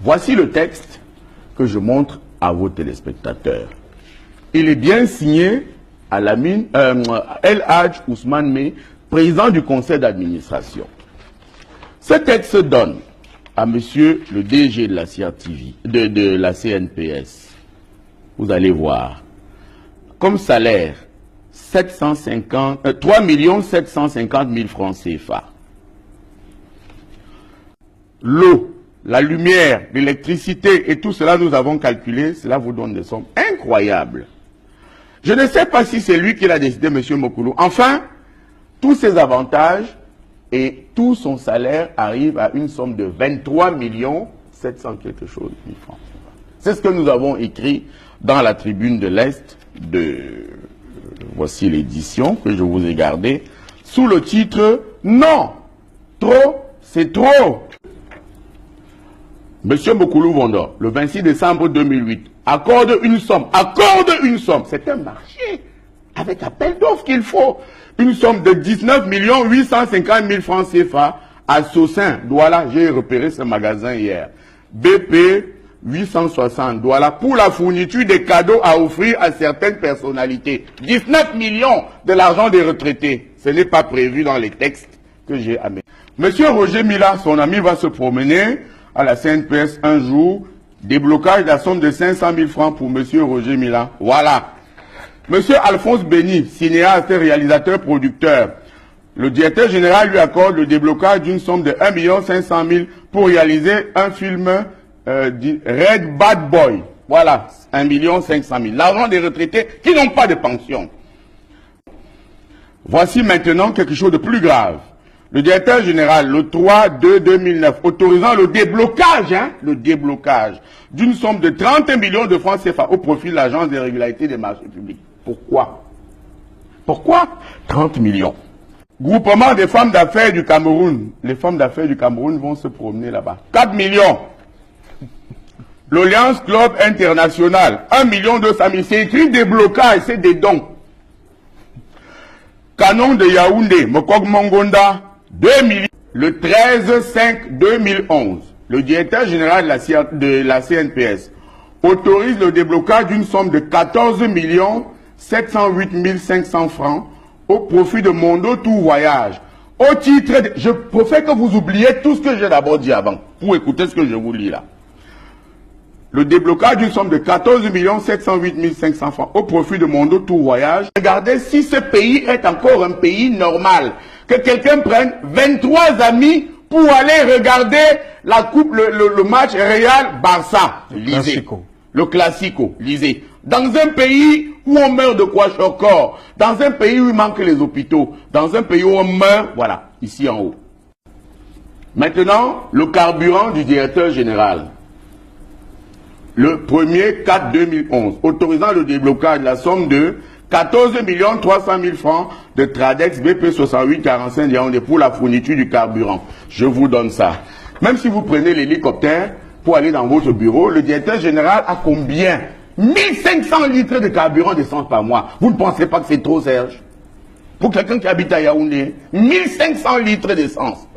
Voici le texte que je montre à vos téléspectateurs. Il est bien signé à El Hadj Ousmane Mey, président du conseil d'administration. Ce texte donne à monsieur le DG de la CRTV, de la CNPS, vous allez voir, comme salaire 3 750 000 francs CFA. L'eau, la lumière, l'électricité et tout cela, nous avons calculé, cela vous donne des sommes incroyables. Je ne sais pas si c'est lui qui l'a décidé, M. Mokolo. Enfin, tous ces avantages et tout son salaire arrive à une somme de 23 700 quelque chose mille francs. C'est ce que nous avons écrit dans la tribune de l'Est de... Voici l'édition que je vous ai gardée, sous le titre « Non, trop, c'est trop ». Monsieur Mokolo Vondor, le 26 décembre 2008, accorde une somme, c'est un marché, avec appel d'offres qu'il faut, une somme de 19 850 000 francs CFA à Sossin, Douala, j'ai repéré ce magasin hier, BP 860 Douala, pour la fourniture des cadeaux à offrir à certaines personnalités. 19 millions de l'argent des retraités, ce n'est pas prévu dans les textes que j'ai amenés. Monsieur Roger Mila, son ami, va se promener à la CNPS un jour, déblocage de la somme de 500 000 francs pour monsieur Roger Mila. Voilà. Monsieur Alphonse Béni, cinéaste, réalisateur, producteur. Le directeur général lui accorde le déblocage d'une somme de 1 500 000 pour réaliser un film Red Bad Boy. Voilà, 1 500 000. L'argent des retraités qui n'ont pas de pension. Voici maintenant quelque chose de plus grave. Le directeur général, le 3/2/2009, autorisant le déblocage d'une somme de 30 millions de francs CFA au profit de l'Agence des régularités des marchés publics. Pourquoi? Pourquoi 30 millions? Groupement des femmes d'affaires du Cameroun. Les femmes d'affaires du Cameroun vont se promener là-bas. 4 millions. L'Alliance Club International, 1 200 000. C'est écrit déblocage, c'est des dons. Canon de Yaoundé, Mokok Mongonda, 2 millions. Le 13/5/2011, le directeur général de la CNPS autorise le déblocage d'une somme de 14 708 500 francs au profit de Mondo Tour Voyage. Au titre de... Je préfère que vous oubliez tout ce que j'ai d'abord dit avant, pour écouter ce que je vous lis là. Le déblocage d'une somme de 14 708 500 francs au profit de Mondo Tour Voyage. Regardez si ce pays est encore un pays normal. Que quelqu'un prenne 23 amis pour aller regarder la coupe, le match Real-Barça. Lisez. Le Classico. Lisez. Dans un pays où on meurt de kwashiorkor, dans un pays où il manque les hôpitaux, dans un pays où on meurt, voilà, ici en haut. Maintenant, le carburant du directeur général. Le 1er/4/2011, autorisant le déblocage de la somme de 14 300 000 francs de Tradex BP 6845 Yaoundé pour la fourniture du carburant. Je vous donne ça. Même si vous prenez l'hélicoptère pour aller dans votre bureau, le directeur général a combien? 1500 litres de carburant d'essence par mois. Vous ne pensez pas que c'est trop, Serge? Pour quelqu'un qui habite à Yaoundé, 1500 litres d'essence.